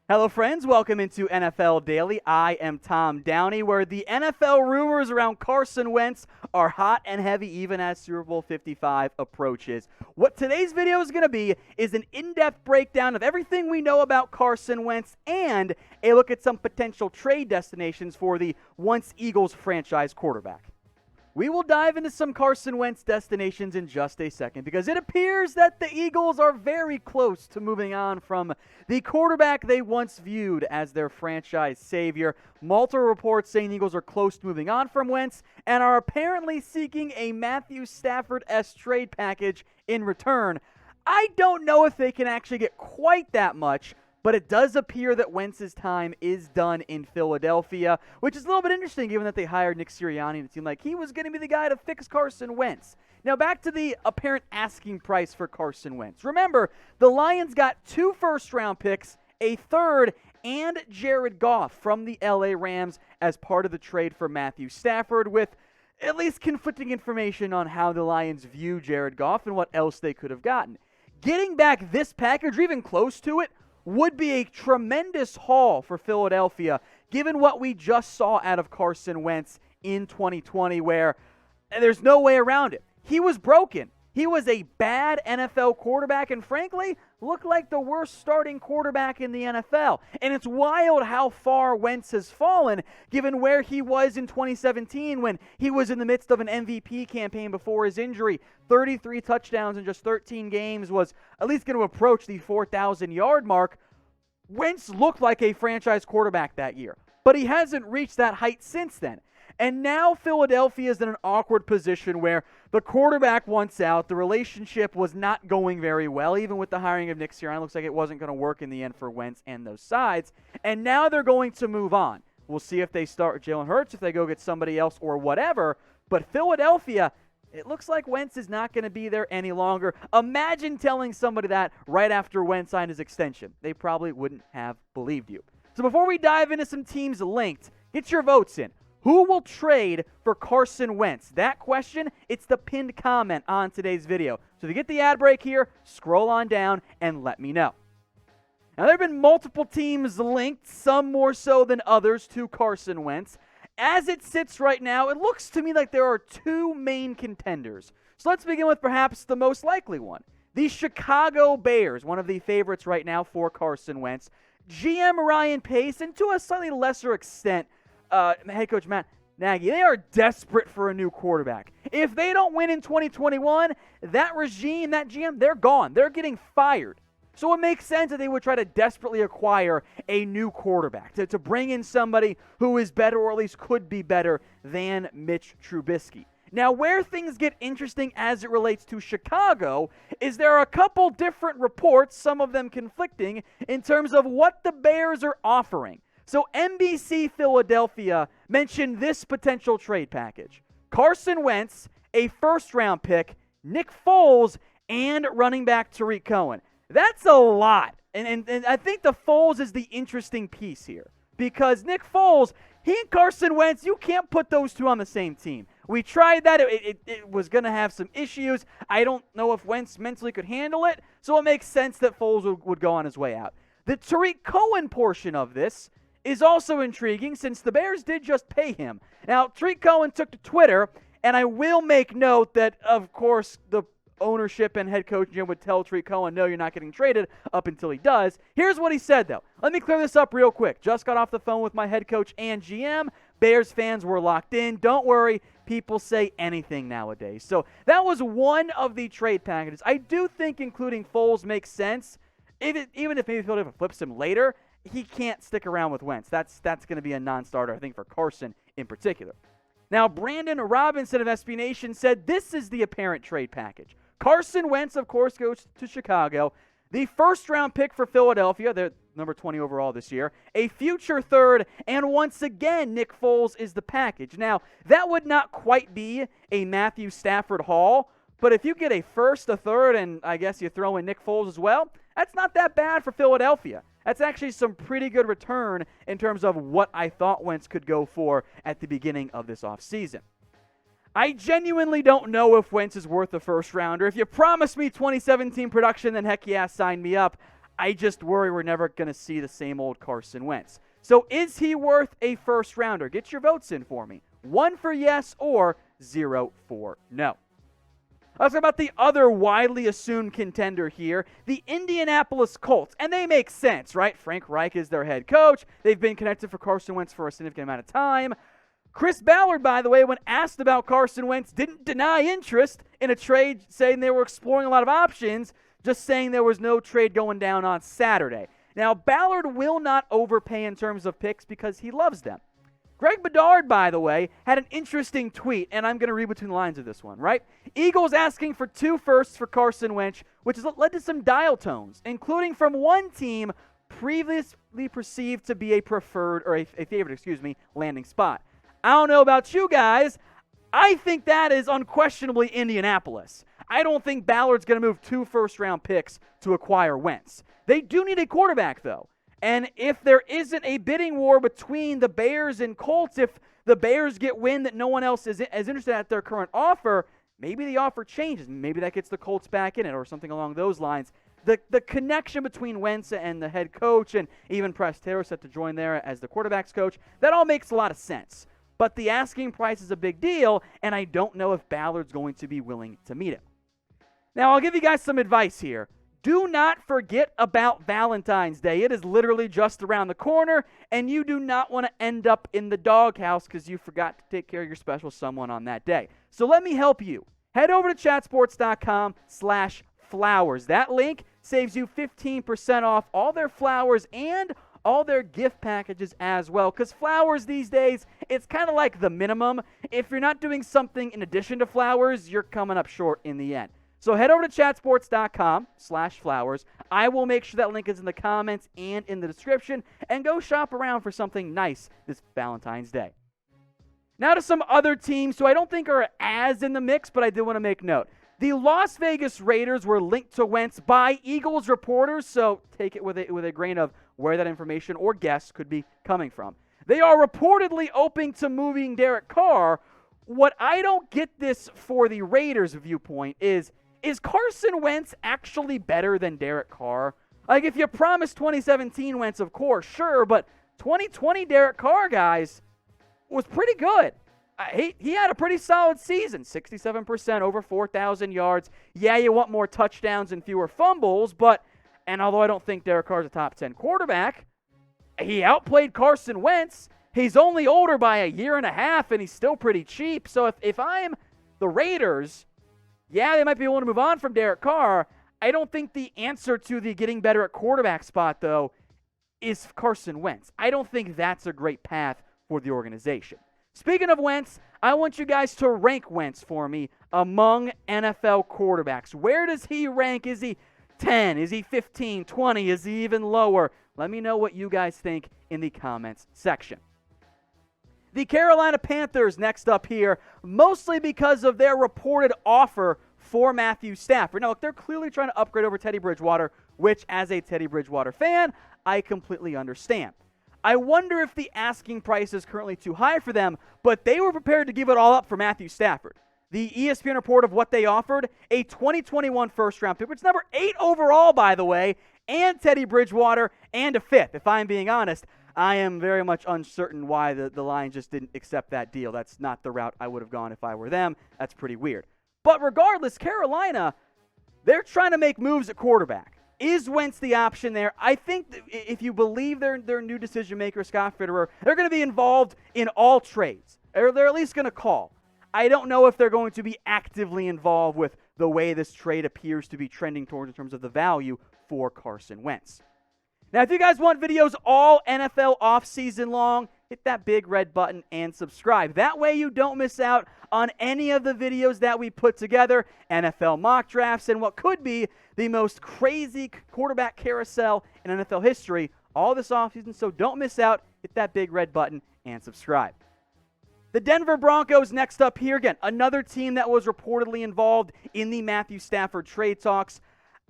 Hello, friends. Welcome into NFL Daily. I am Tom Downey, where the NFL rumors around Carson Wentz are hot and heavy even as Super Bowl 55 approaches. What today's video is going to be is an in-depth breakdown of everything we know about Carson Wentz and a look at some potential trade destinations for the once Eagles franchise quarterback. We will dive into some Carson Wentz destinations in just a second because it appears that the Eagles are very close to moving on from the quarterback they once viewed as their franchise savior. Multiple reports saying the Eagles are close to moving on from Wentz and are apparently seeking a Matthew Stafford-esque trade package in return. I don't know if they can actually get quite that much, but it does appear that Wentz's time is done in Philadelphia, which is a little bit interesting given that they hired Nick Sirianni and it seemed like he was going to be the guy to fix Carson Wentz. Now back to the apparent asking price for Carson Wentz. Remember, the Lions got 2 first-round picks, a third, and Jared Goff from the LA Rams as part of the trade for Matthew Stafford, with at least conflicting information on how the Lions view Jared Goff and what else they could have gotten. Getting back this package, or even close to it, would be a tremendous haul for Philadelphia, given what we just saw out of Carson Wentz in 2020, where there's no way around it. He was broken. He was a bad NFL quarterback and, frankly, looked like the worst starting quarterback in the NFL. And it's wild how far Wentz has fallen, given where he was in 2017 when he was in the midst of an MVP campaign before his injury. 33 touchdowns in just 13 games, was at least going to approach the 4,000-yard mark. Wentz looked like a franchise quarterback that year, but he hasn't reached that height since then. And now Philadelphia is in an awkward position where the quarterback wants out. The relationship was not going very well. Even with the hiring of Nick Sirianni, it looks like it wasn't going to work in the end for Wentz and those sides. And now they're going to move on. We'll see if they start Jalen Hurts, if they go get somebody else or whatever. But Philadelphia, it looks like Wentz is not going to be there any longer. Imagine telling somebody that right after Wentz signed his extension. They probably wouldn't have believed you. So before we dive into some teams linked, get your votes in. Who will trade for Carson Wentz? That question, it's the pinned comment on today's video. So to get the ad break here, scroll on down and let me know. Now, there have been multiple teams linked, some more so than others, to Carson Wentz. As it sits right now, it looks to me like there are 2 main contenders. So let's begin with perhaps the most likely one. The Chicago Bears, one of the favorites right now for Carson Wentz. GM Ryan Pace, and to a slightly lesser extent, head coach Matt Nagy, they are desperate for a new quarterback. If they don't win in 2021, that regime, that GM, they're gone. They're getting fired. So it makes sense that they would try to desperately acquire a new quarterback, to bring in somebody who is better, or at least could be better, than Mitch Trubisky. Now, where things get interesting as it relates to Chicago is there are a couple different reports, some of them conflicting, in terms of what the Bears are offering. So NBC Philadelphia mentioned this potential trade package: Carson Wentz, a first-round pick, Nick Foles, and running back Tariq Cohen. That's a lot. And I think the Foles is the interesting piece here, because Nick Foles, he and Carson Wentz, you can't put those two on the same team. We tried that. It was going to have some issues. I don't know if Wentz mentally could handle it, so it makes sense that Foles would go on his way out. The Tariq Cohen portion of this is also intriguing, since the Bears did just pay him. Now, Tariq Cohen took to Twitter, and I will make note that, of course, the ownership and head coach Jim would tell Tariq Cohen, no, you're not getting traded, up until he does. Here's what he said, though. Let me clear this up real quick. Just got off the phone with my head coach and GM. Bears fans were locked in. Don't worry, people say anything nowadays. So that was one of the trade packages. I do think including Foles makes sense. Even if maybe Philadelphia flips him later, he can't stick around with Wentz. That's going to be a non-starter, I think, for Carson in particular. Now, Brandon Robinson of SB Nation said this is the apparent trade package. Carson Wentz, of course, goes to Chicago. The first-round pick for Philadelphia, they're number 20 overall this year, a future third, and once again, Nick Foles is the package. Now, that would not quite be a Matthew Stafford haul, but if you get a first, a third, and I guess you throw in Nick Foles as well, that's not that bad for Philadelphia. That's actually some pretty good return in terms of what I thought Wentz could go for at the beginning of this offseason. I genuinely don't know if Wentz is worth a first-rounder. If you promise me 2017 production, then heck yeah, sign me up. I just worry we're never going to see the same old Carson Wentz. So is he worth a first rounder? Get your votes in for me. 1 for yes or 0 for no. Let's talk about the other widely assumed contender here, the Indianapolis Colts. And they make sense, right? Frank Reich is their head coach. They've been connected for Carson Wentz for a significant amount of time. Chris Ballard, by the way, when asked about Carson Wentz, didn't deny interest in a trade, saying they were exploring a lot of options, just saying there was no trade going down on Saturday. Now, Ballard will not overpay in terms of picks because he loves them. Greg Bedard, by the way, had an interesting tweet, and I'm going to read between the lines of this one, right? Eagles asking for 2 firsts for Carson Wentz, which has led to some dial tones, including from one team previously perceived to be a preferred, or a favorite, landing spot. I don't know about you guys. I think that is unquestionably Indianapolis. I don't think Ballard's going to move 2 first-round picks to acquire Wentz. They do need a quarterback, though. And if there isn't a bidding war between the Bears and Colts, if the Bears get wind that no one else is as interested at their current offer, maybe the offer changes. Maybe that gets the Colts back in it or something along those lines. The connection between Wentz and the head coach, and even Press Taylor set to join there as the quarterback's coach, that all makes a lot of sense. But the asking price is a big deal, and I don't know if Ballard's going to be willing to meet it. Now, I'll give you guys some advice here. Do not forget about Valentine's Day. It is literally just around the corner, and you do not want to end up in the doghouse because you forgot to take care of your special someone on that day. So let me help you. Head over to chatsports.com/flowers. That link saves you 15% off all their flowers and all their gift packages as well, because flowers these days, it's kind of like the minimum. If you're not doing something in addition to flowers, you're coming up short in the end. So head over to chatsports.com/flowers. I will make sure that link is in the comments and in the description, and go shop around for something nice this Valentine's Day. Now to some other teams who I don't think are as in the mix, but I do want to make note. The Las Vegas Raiders were linked to Wentz by Eagles reporters, so take it with a grain of where that information or guess could be coming from. They are reportedly open to moving Derek Carr. What I don't get this for the Raiders' viewpoint is Carson Wentz actually better than Derek Carr? Like, if you promised 2017 Wentz, of course, sure, but 2020 Derek Carr, guys, was pretty good. He had a pretty solid season, 67%, over 4,000 yards. Yeah, you want more touchdowns and fewer fumbles, and although I don't think Derek Carr's a top 10 quarterback, he outplayed Carson Wentz. He's only older by a year and a half, and he's still pretty cheap. So if I'm the Raiders, yeah, they might be willing to move on from Derek Carr. I don't think the answer to the getting better at quarterback spot, though, is Carson Wentz. I don't think that's a great path for the organization. Speaking of Wentz, I want you guys to rank Wentz for me among NFL quarterbacks. Where does he rank? Is he 10? Is he 15, 20? Is he even lower? Let me know what you guys think in the comments section. The Carolina Panthers next up here, mostly because of their reported offer for Matthew Stafford. Now, look, they're clearly trying to upgrade over Teddy Bridgewater, which, as a Teddy Bridgewater fan, I completely understand. I wonder if the asking price is currently too high for them, but they were prepared to give it all up for Matthew Stafford. The ESPN report of what they offered, a 2021 first-round pick, which is number 8 overall, by the way, and Teddy Bridgewater, and a 5th, if I'm being honest. I am very much uncertain why the Lions just didn't accept that deal. That's not the route I would have gone if I were them. That's pretty weird. But regardless, Carolina, they're trying to make moves at quarterback. Is Wentz the option there? I think if you believe their new decision maker, Scott Fitterer, they're going to be involved in all trades. Or they're at least going to call. I don't know if they're going to be actively involved with the way this trade appears to be trending towards in terms of the value for Carson Wentz. Now, if you guys want videos all NFL offseason long, hit that big red button and subscribe. That way you don't miss out on any of the videos that we put together, NFL mock drafts, and what could be the most crazy quarterback carousel in NFL history all this offseason. So don't miss out. Hit that big red button and subscribe. The Denver Broncos next up here. Again, another team that was reportedly involved in the Matthew Stafford trade talks.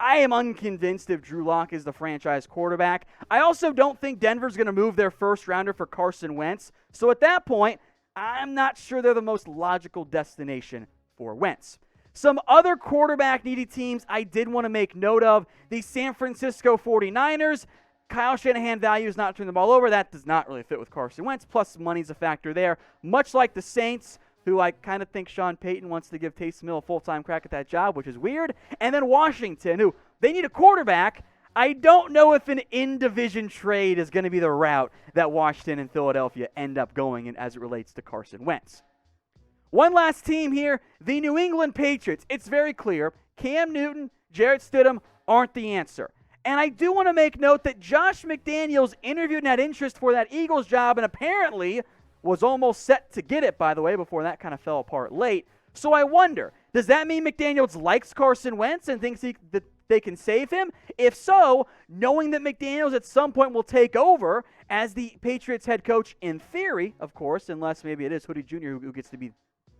I am unconvinced if Drew Lock is the franchise quarterback. I also don't think Denver's going to move their first rounder for Carson Wentz. So at that point, I'm not sure they're the most logical destination for Wentz. Some other quarterback-needy teams I did want to make note of, the San Francisco 49ers. Kyle Shanahan values not turning the ball over. That does not really fit with Carson Wentz, plus money's a factor there. Much like the Saints, who I kind of think Sean Payton wants to give Taysom Hill a full-time crack at that job, which is weird. And then Washington, who they need a quarterback. I don't know if an in-division trade is going to be the route that Washington and Philadelphia end up going in as it relates to Carson Wentz. One last team here, the New England Patriots. It's very clear Cam Newton, Jarrett Stidham aren't the answer. And I do want to make note that Josh McDaniels interviewed and had interest for that Eagles job and apparently was almost set to get it, by the way, before that kind of fell apart late. So I wonder, does that mean McDaniels likes Carson Wentz and thinks that they can save him? If so, knowing that McDaniels at some point will take over as the Patriots head coach, in theory, of course, unless maybe it is Hoodie Jr. who gets to be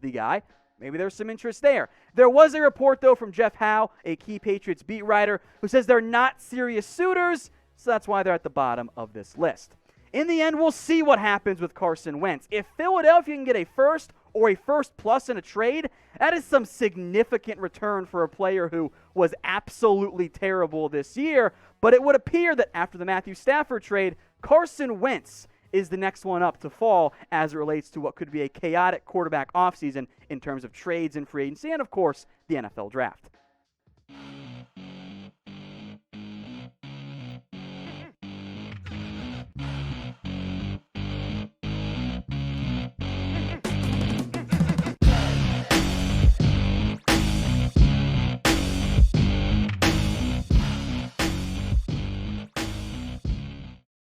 the guy, maybe there's some interest there. There was a report, though, from Jeff Howe, a key Patriots beat writer, who says they're not serious suitors, so that's why they're at the bottom of this list. In the end, we'll see what happens with Carson Wentz. If Philadelphia can get a first or a first plus in a trade, that is some significant return for a player who was absolutely terrible this year. But it would appear that after the Matthew Stafford trade, Carson Wentz is the next one up to fall as it relates to what could be a chaotic quarterback offseason in terms of trades and free agency and, of course, the NFL draft.